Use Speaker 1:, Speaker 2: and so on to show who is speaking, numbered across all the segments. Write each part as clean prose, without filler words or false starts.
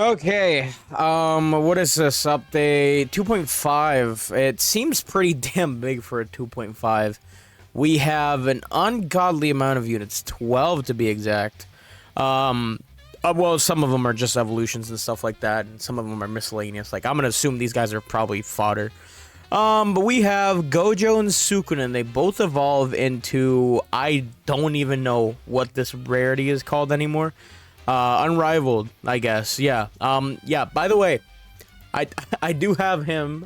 Speaker 1: Okay, what is this update? 2.5. It seems pretty damn big for a 2.5. We have an ungodly amount of units, 12 to be exact. Well, some of them are just evolutions and stuff like that, and some of them are miscellaneous. Like, I'm gonna assume these guys are probably fodder. But we have Gojo and Sukuna, and they both evolve into, I don't even know what this rarity is called anymore. Unrivaled, I guess. Yeah. Yeah, by the way, I I do have him,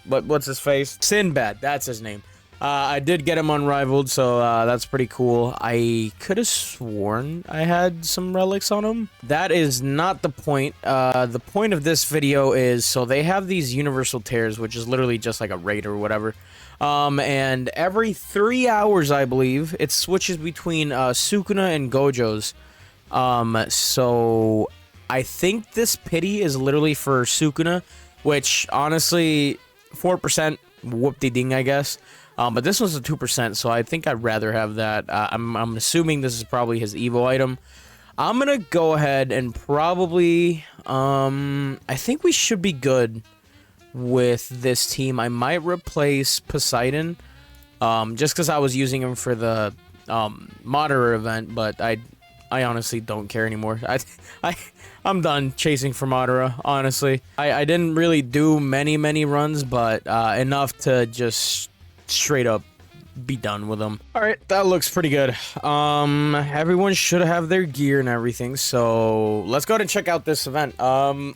Speaker 1: what's his face? Sinbad, that's his name. I did get him unrivaled, so that's pretty cool. I could have sworn I had some relics on him. That is not the point. The point of this video is, so they have these universal tears, which is literally just like a raid or whatever. And every 3 hours, I believe, it switches between Sukuna and Gojo's. So I think this pity is literally for Sukuna, which honestly, 4%, whoop-de-ding, I guess. But this one's a 2%, so I think I'd rather have that. I'm assuming this is probably his Evo item. I'm gonna go ahead and probably, I think we should be good with this team. I might replace Poseidon, just because I was using him for the, Moderate event, but I honestly don't care anymore. I'm done chasing for Madara, honestly. I didn't really do many runs, but enough to just straight up be done with them. Alright, that looks pretty good. Everyone should have their gear and everything, so let's go ahead and check out this event. I'm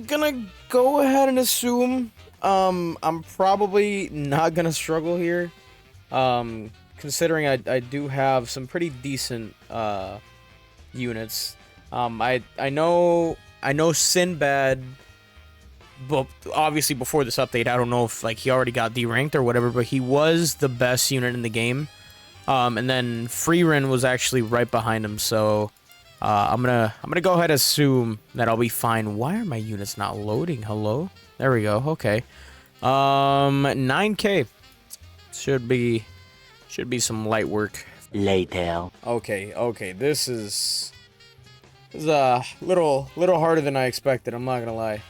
Speaker 1: gonna go ahead and assume I'm probably not gonna struggle here. Considering I do have some pretty decent units. I know Sinbad, but obviously before this update, I don't know if like he already got deranked or whatever, but he was the best unit in the game. And then Freerin was actually right behind him, so I'm gonna go ahead and assume that I'll be fine. Why are my units not loading? Hello? There we go. Okay. 9K should be some light work.
Speaker 2: Later.
Speaker 1: Okay, this is a little harder than I expected. I'm not gonna lie.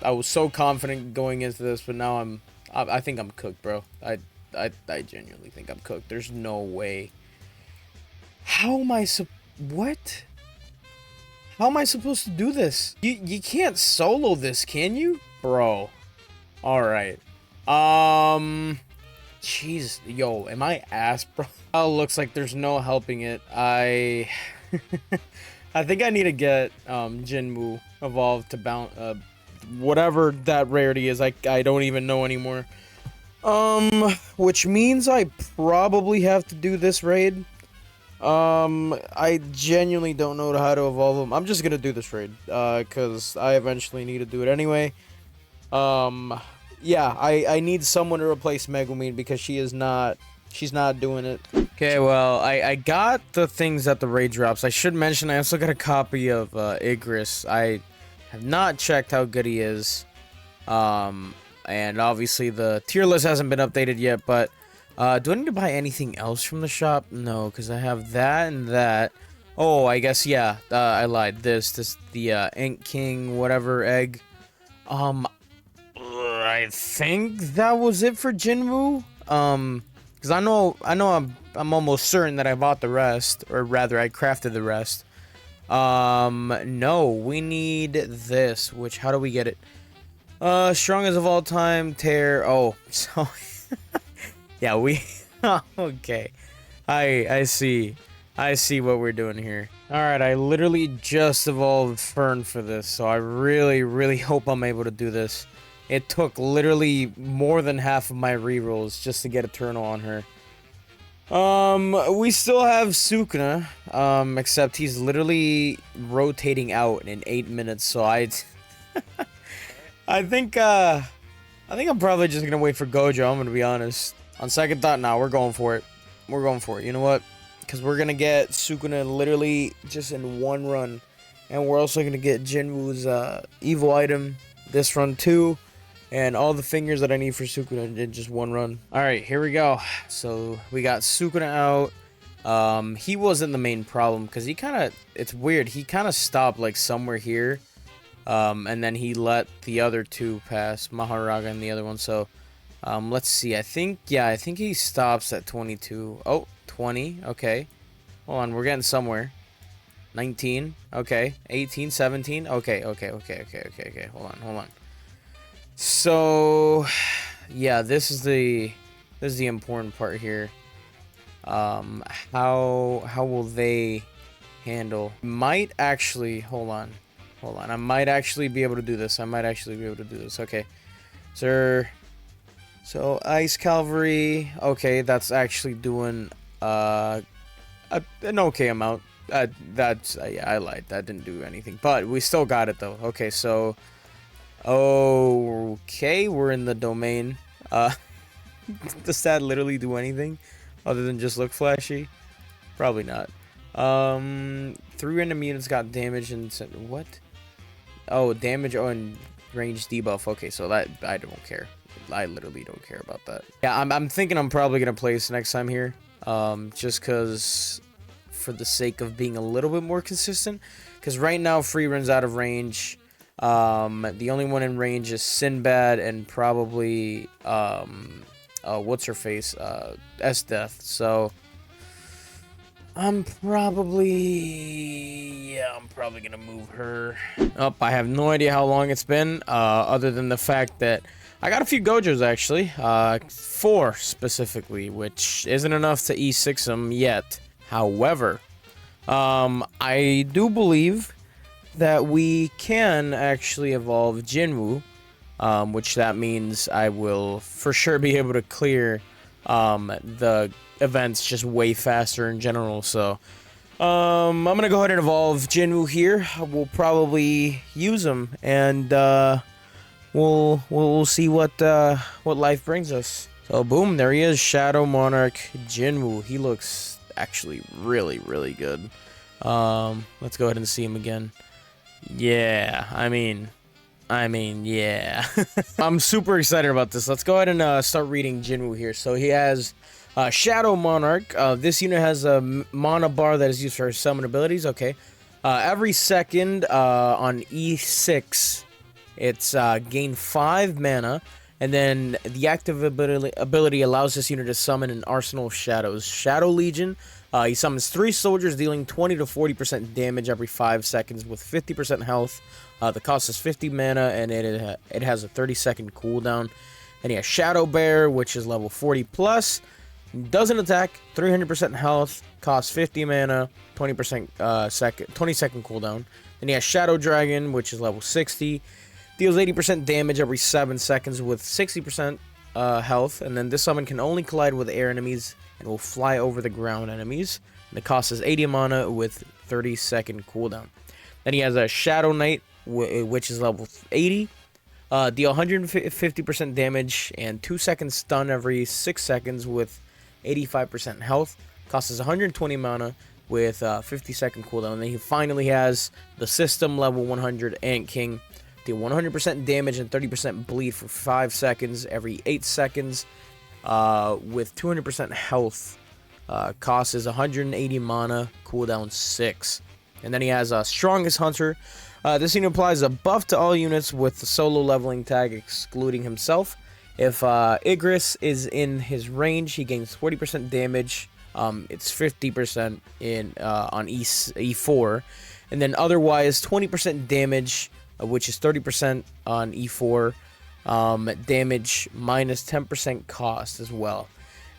Speaker 1: I was so confident going into this, but now I think I'm cooked, bro. I genuinely think I'm cooked. There's no way. How am I what? How am I supposed to do this? You can't solo this, can you, bro? All right. Jeez, yo, am I ass, bro? Oh, looks like there's no helping it. I think I need to get Jinmu evolved to whatever that rarity is. I don't even know anymore. Which means I probably have to do this raid. I genuinely don't know how to evolve them. I'm just gonna do this raid, cause I eventually need to do it anyway. Yeah, I need someone to replace Megumin because she's not doing it. Okay, well, I got the things at the raid drops. I should mention I also got a copy of Igris. I have not checked how good he is. And obviously the tier list hasn't been updated yet, but do I need to buy anything else from the shop? No, because I have that and that. Oh, I guess, yeah, I lied. The Ink King whatever egg. I think that was it for Jinwoo. Because I know I'm almost certain that I bought the rest, or rather I crafted the rest. No, we need this, which, how do we get it? Strongest of all time, tear. Oh, so yeah, okay. I see what we're doing here. Alright, I literally just evolved Fern for this, so I really hope I'm able to do this. It took literally more than half of my rerolls just to get Eternal on her. We still have Sukuna, except he's literally rotating out in 8 minutes, so I think I'm probably just gonna wait for Gojo, I'm gonna be honest. On second thought, now we're going for it. We're going for it. You know what? Because we're gonna get Sukuna literally just in one run. And we're also gonna get Jinwoo's evil item this run too. And all the fingers that I need for Sukuna in just one run. Alright, here we go. So we got Sukuna out. He wasn't the main problem because he kind of, it's weird, he kind of stopped like somewhere here, and then he let the other two pass, Maharaga and the other one. So let's see, I think he stops at 22. Oh, 20. Okay, hold on, we're getting somewhere. 19. Okay, 18, 17. Okay, hold on. So yeah, this is the important part here. How will they handle? Might actually, hold on. I might actually be able to do this. Okay, sir. So Ice Cavalry. Okay, that's actually doing an okay amount. That's yeah, I lied. That didn't do anything, but we still got it though. Okay, so okay, we're in the domain. Does that literally do anything other than just look flashy? Probably not. 3 random units got damage and what? Oh, damage and range debuff. Okay, so that I don't care. I literally don't care about that. Yeah, I'm thinking I'm probably gonna place next time here. Just cause for the sake of being a little bit more consistent. Cause right now Free runs out of range. The only one in range is Sinbad and probably what's her face? S-Death. So I'm probably gonna move her up. I have no idea how long it's been, other than the fact that I got a few Gojos actually, 4 specifically, which isn't enough to E6 them yet. However, I do believe that we can actually evolve Jinwoo, which that means I will for sure be able to clear the events just way faster in general. So I'm gonna go ahead and evolve Jinwoo here. We'll probably use him, and we'll see what life brings us. So boom, there he is, Shadow Monarch Jinwoo. He looks actually really good. Let's go ahead and see him again. Yeah, I mean, yeah. I'm super excited about this. Let's go ahead and start reading Jinwoo here. So he has Shadow Monarch. This unit has a mana bar that is used for summon abilities. Okay. Every second on E6, it's gain 5 mana. And then the active ability allows this unit to summon an arsenal of shadows. Shadow Legion. He summons 3 soldiers, dealing 20 to 40% damage every 5 seconds with 50% health. The cost is 50 mana, and it has a 30-second cooldown. Then he has Shadow Bear, which is level 40 plus. Doesn't attack, 300% health, costs 50 mana, 20% 20-second cooldown. Then he has Shadow Dragon, which is level 60. Deals 80% damage every 7 seconds with 60% health. And then this summon can only collide with air enemies and will fly over the ground enemies. And the cost is 80 mana with 30-second cooldown. Then he has a Shadow Knight, which is level 80. Deal 150% damage and 2-second stun every 6 seconds with 85% health. Cost is 120 mana with 50-second cooldown. And then he finally has the system level 100 Ant King. Deal 100% damage and 30% bleed for 5 seconds every 8 seconds with 200% health. Cost is 180 mana, cooldown 6. And then he has Strongest Hunter. This unit applies a buff to all units with the solo leveling tag, excluding himself. If Igris is in his range, he gains 40% damage. It's 50% on E4. And then otherwise, 20% damage, which is 30% on E4. Damage minus 10% cost as well.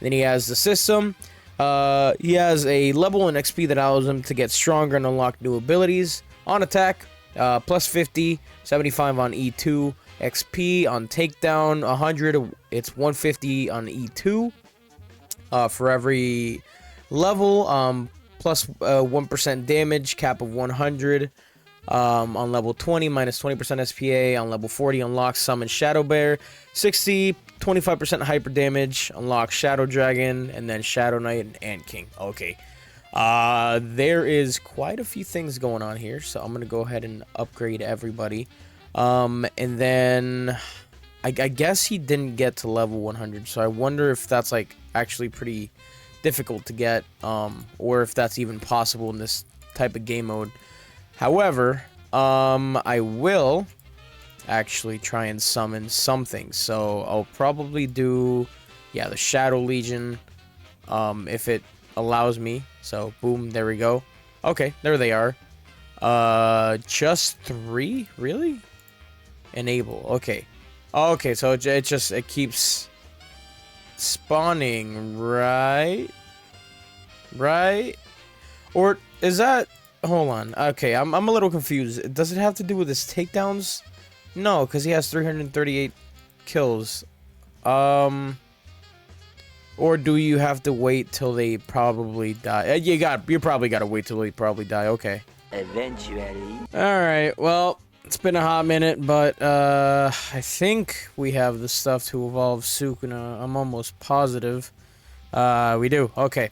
Speaker 1: Then he has the system. He has a level in XP that allows him to get stronger and unlock new abilities. On attack, plus 50, 75 on E2. XP on takedown, 100. It's 150 on E2. For every level, plus 1% damage, cap of 100. On level 20, minus 20% SPA. On level 40, unlocks Summon Shadow Bear. 60, 25% hyper damage. Unlocks Shadow Dragon, and then Shadow Knight and Ant King. Okay. There is quite a few things going on here, so I'm gonna go ahead and upgrade everybody. And then I guess he didn't get to level 100, so I wonder if that's like actually pretty difficult to get, or if that's even possible in this type of game mode. However, I will actually try and summon something. So I'll probably do, yeah, the Shadow Legion, if it allows me. So boom, there we go. Okay, there they are. Just 3, really? Enable. Okay. Okay, so it keeps spawning, right? Right? Or is that? Hold on. Okay, I'm a little confused. Does it have to do with his takedowns? No, because he has 338 kills. Or do you have to wait till they probably die? You probably gotta wait till they probably die. Okay.
Speaker 2: Eventually.
Speaker 1: All right. Well, it's been a hot minute, but I think we have the stuff to evolve Sukuna. I'm almost positive. We do. Okay.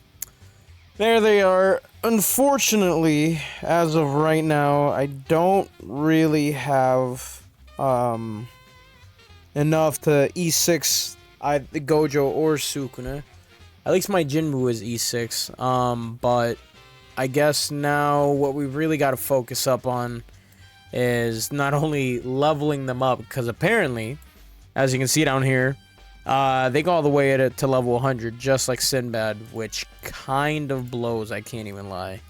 Speaker 1: There they are. Unfortunately, as of right now, I don't really have enough to E6 the Gojo or Sukuna. At least my Jinbu is E6. But I guess now what we really got to focus up on is not only leveling them up, because apparently, as you can see down here, they go all the way to level 100, just like Sinbad, which kind of blows, I can't even lie.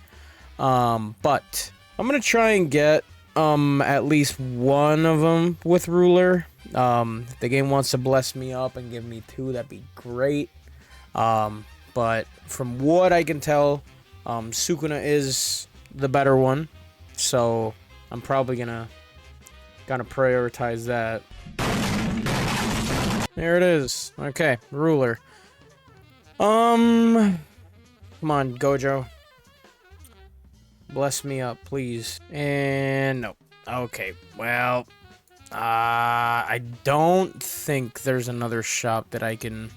Speaker 1: But I'm gonna try and get at least one of them with Ruler. If the game wants to bless me up and give me 2, that'd be great. But from what I can tell, Sukuna is the better one, so I'm probably gonna prioritize that. There it is. Okay, Ruler. Come on, Gojo. Bless me up, please. And no. Okay, well, I don't think there's another shop that I can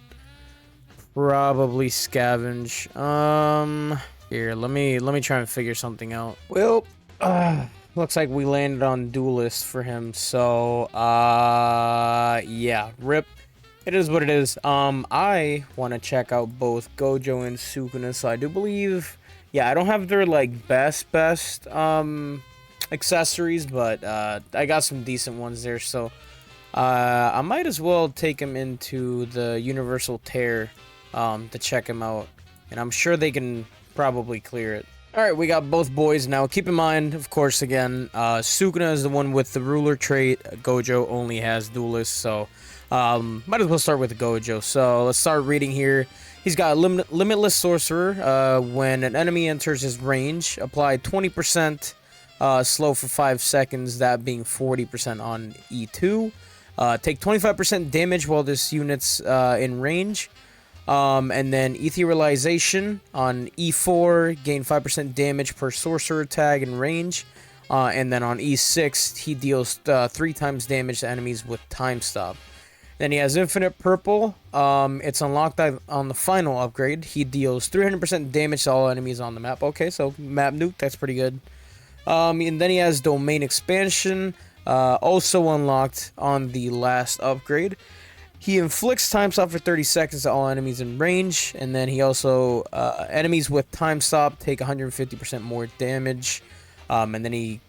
Speaker 1: probably scavenge. Here, let me try and figure something out. Well, looks like we landed on Duelist for him, so, yeah, rip. It is what it is. I want to check out both Gojo and Sukuna, so I do believe, yeah, I don't have their, like, best, accessories, but, I got some decent ones there, so, I might as well take them into the Universal Tear, to check them out, and I'm sure they can probably clear it. Alright, we got both boys now. Keep in mind, of course, again, Sukuna is the one with the Ruler trait. Gojo only has Duelist, so might as well start with Gojo. So let's start reading here. He's got Limitless Sorcerer. When an enemy enters his range, apply 20% slow for 5 seconds, that being 40% on E2. Take 25% damage while this unit's in range. And then Etherealization on E4, gain 5% damage per sorcerer tag in range. And then on E6, he deals 3 times damage to enemies with Time Stop. Then he has Infinite Purple. It's unlocked on the final upgrade. He deals 300% damage to all enemies on the map. Okay, so map nuke, that's pretty good. And then he has Domain Expansion, also unlocked on the last upgrade. He inflicts Time Stop for 30 seconds to all enemies in range, and then he also, enemies with Time Stop take 150% more damage, and then he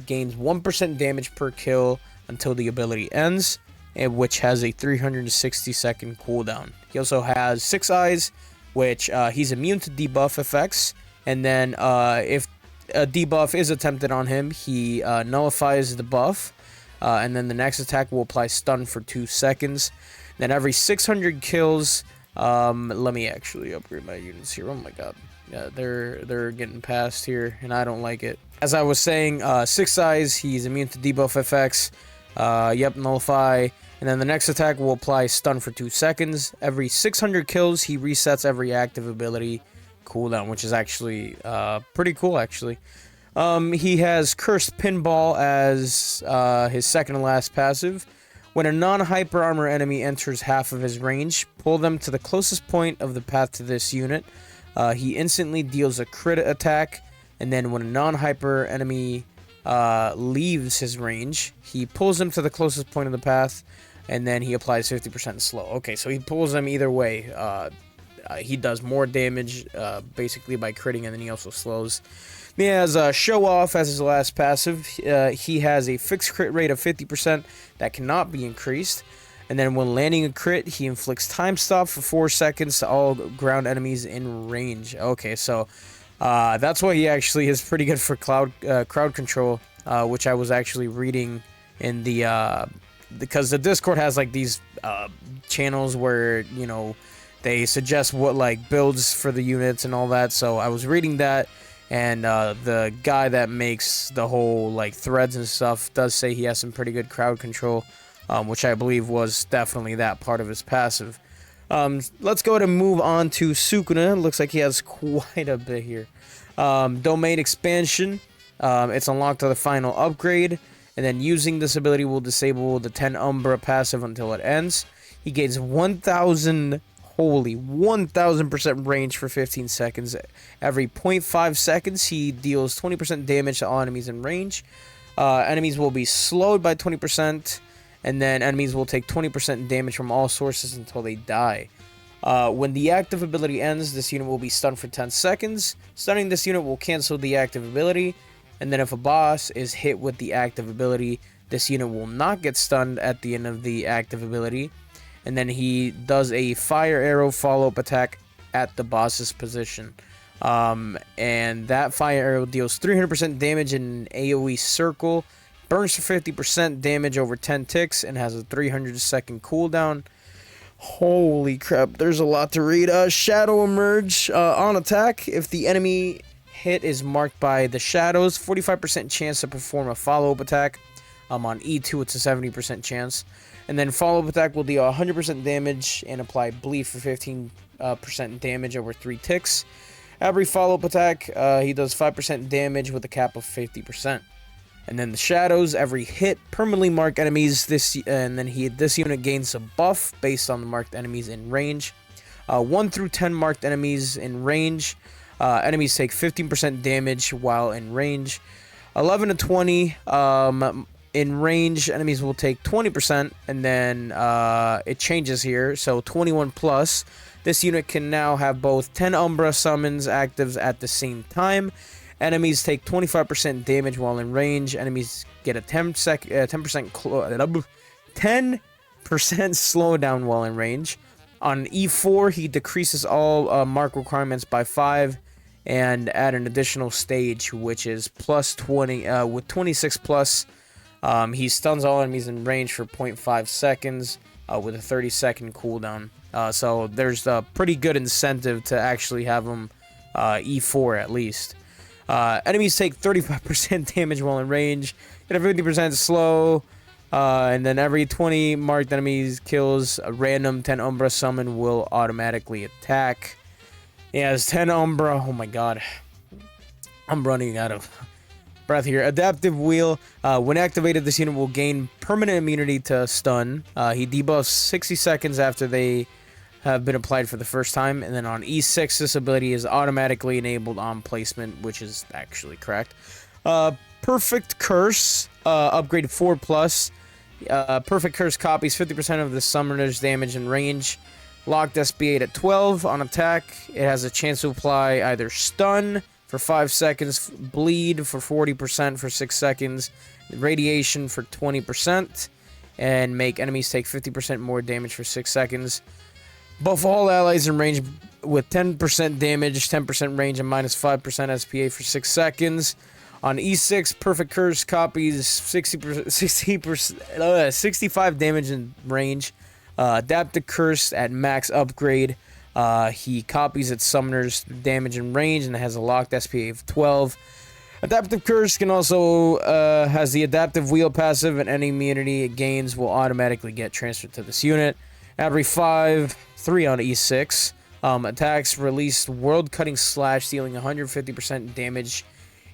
Speaker 1: gains 1% damage per kill until the ability ends, which has a 360-second cooldown. He also has 6 Eyes, which he's immune to debuff effects, and then if a debuff is attempted on him, he nullifies the buff. And then the next attack will apply stun for 2 seconds. Then every 600 kills, let me actually upgrade my units here. Oh my god, yeah, they're getting past here, and I don't like it. As I was saying, 6 Eyes, he's immune to debuff effects. Yep, nullify. And then the next attack will apply stun for 2 seconds. Every 600 kills, he resets every active ability cooldown, which is actually pretty cool, actually. He has Cursed Pinball as his second to last passive. When a non-hyper armor enemy enters half of his range, pull them to the closest point of the path to this unit. He instantly deals a crit attack, and then when a non-hyper enemy leaves his range, he pulls them to the closest point of the path, and then he applies 50% slow. Okay, so he pulls them either way. he does more damage, basically by critting, and then he also slows. He has Show Off as his last passive. He has a fixed crit rate of 50% that cannot be increased. And then when landing a crit, he inflicts time stop for 4 seconds to all ground enemies in range. Okay, so that's why he actually is pretty good for crowd control, which I was actually reading in the because the Discord has like these channels where, you know, they suggest what like builds for the units and all that. So I was reading that, and the guy that makes the whole like threads and stuff does say he has some pretty good crowd control, which I believe was definitely that part of his passive. Let's go ahead and move on to Sukuna. Looks like he has quite a bit here. Domain Expansion. It's unlocked to the final upgrade, and then using this ability will disable the 10 Umbra passive until it ends. He gains 1,000, holy, 1,000% range for 15 seconds. Every 0.5 seconds, he deals 20% damage to all enemies in range. Enemies will be slowed by 20%, and then enemies will take 20% damage from all sources until they die. When the active ability ends, this unit will be stunned for 10 seconds. Stunning this unit will cancel the active ability. And then if a boss is hit with the active ability, this unit will not get stunned at the end of the active ability. And then he does a fire arrow follow-up attack at the boss's position. And that fire arrow deals 300% damage in an AoE circle, burns for 50% damage over 10 ticks, and has a 300-second cooldown. Holy crap, there's a lot to read. Shadow Emerge. On attack, if the enemy hit is marked by the shadows, 45% chance to perform a follow-up attack. On E2, it's a 70% chance. And then follow-up attack will deal 100% damage and apply bleed for 15% damage over 3 ticks. Every follow-up attack, he does 5% damage with a cap of 50%. And then the shadows, every hit permanently mark enemies. This unit gains a buff based on the marked enemies in range. 1 through 10 marked enemies in range. Enemies take 15% damage while in range. 11 to 20 in range, enemies will take 20%, and then it changes here. So 21 plus. This unit can now have both 10 Umbra summons actives at the same time. Enemies take 25% damage while in range. Enemies get a 10% slowdown while in range. On E4, he decreases all mark requirements by 5 and add an additional stage, which is plus 20. With 26 plus, he stuns all enemies in range for 0.5 seconds with a 30-second cooldown. So there's a pretty good incentive to actually have him E4 at least. Enemies take 35% damage while in range, get a 50% slow, and then every 20 marked enemies kills, a random 10 Umbra summon will automatically attack. He has 10 Umbra. Oh my god. I'm running out of breath here. Adaptive Wheel. When activated, this unit will gain permanent immunity to stun. He debuffs 60 seconds after they have been applied for the first time, and then on E6 this ability is automatically enabled on placement, which is actually correct. Perfect Curse, upgrade 4 plus. Perfect Curse copies 50% of the summoner's damage in range. Locked SB8 at 12 on attack. It has a chance to apply either stun for 5 seconds, bleed for 40% for 6 seconds, radiation for 20%, and make enemies take 50% more damage for 6 seconds. Buff all allies in range with 10% damage, 10% range, and minus 5% SPA for 6 seconds. On E6, Perfect Curse copies 65 damage in range. Adaptive Curse at max upgrade. He copies its summoner's damage in range and has a locked SPA of 12. Adaptive Curse can also has the Adaptive Wheel passive, and any immunity it gains will automatically get transferred to this unit. Every 3 on E6. Attacks release World Cutting Slash, dealing 150% damage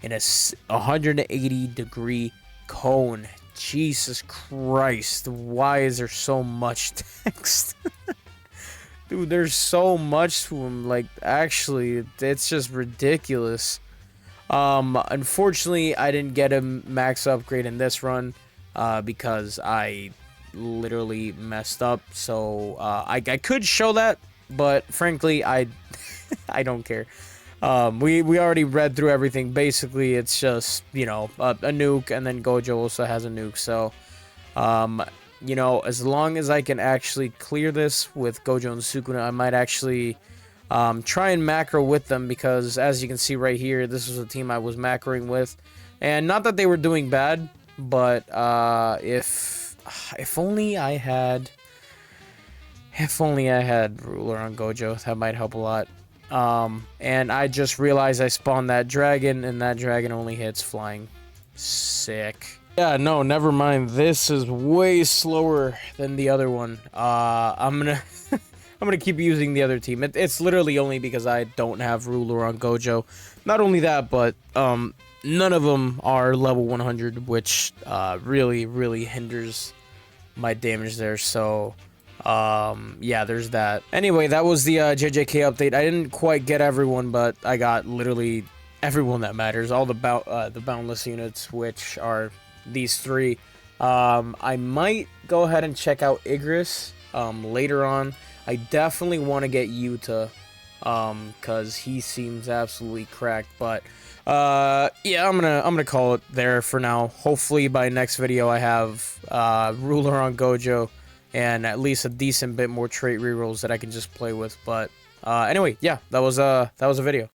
Speaker 1: in a 180-degree cone. Jesus Christ. Why is there so much text? Dude, there's so much to him. Like, actually, it's just ridiculous. Unfortunately, I didn't get a max upgrade in this run because I literally messed up. So I could show that but frankly, I I don't care. We already read through everything. Basically, it's just, you know, a nuke, and then Gojo also has a nuke. So, you know, as long as I can actually clear this with Gojo and Sukuna, I might actually try and macro with them, because as you can see right here, this was a team I was macroing with, and not that they were doing bad, but if only I had ruler on Gojo, that might help a lot. And I just realized I spawned that dragon, and that dragon only hits flying. Sick. Yeah, no, never mind. This is way slower than the other one. I'm gonna I'm gonna keep using the other team. It's literally only because I don't have ruler on Gojo. Not only that, but none of them are level 100, which really hinders my damage there. So yeah, there's that. Anyway, that was the JJK update. I didn't quite get everyone, but I got literally everyone that matters. All the Boundless units, which are these three. I might go ahead and check out Igris later on. I definitely want to get Yuta, cause he seems absolutely cracked. But yeah, I'm gonna call it there for now. Hopefully by next video I have ruler on Gojo, and at least a decent bit more trait rerolls that I can just play with. But anyway, yeah, that was a video.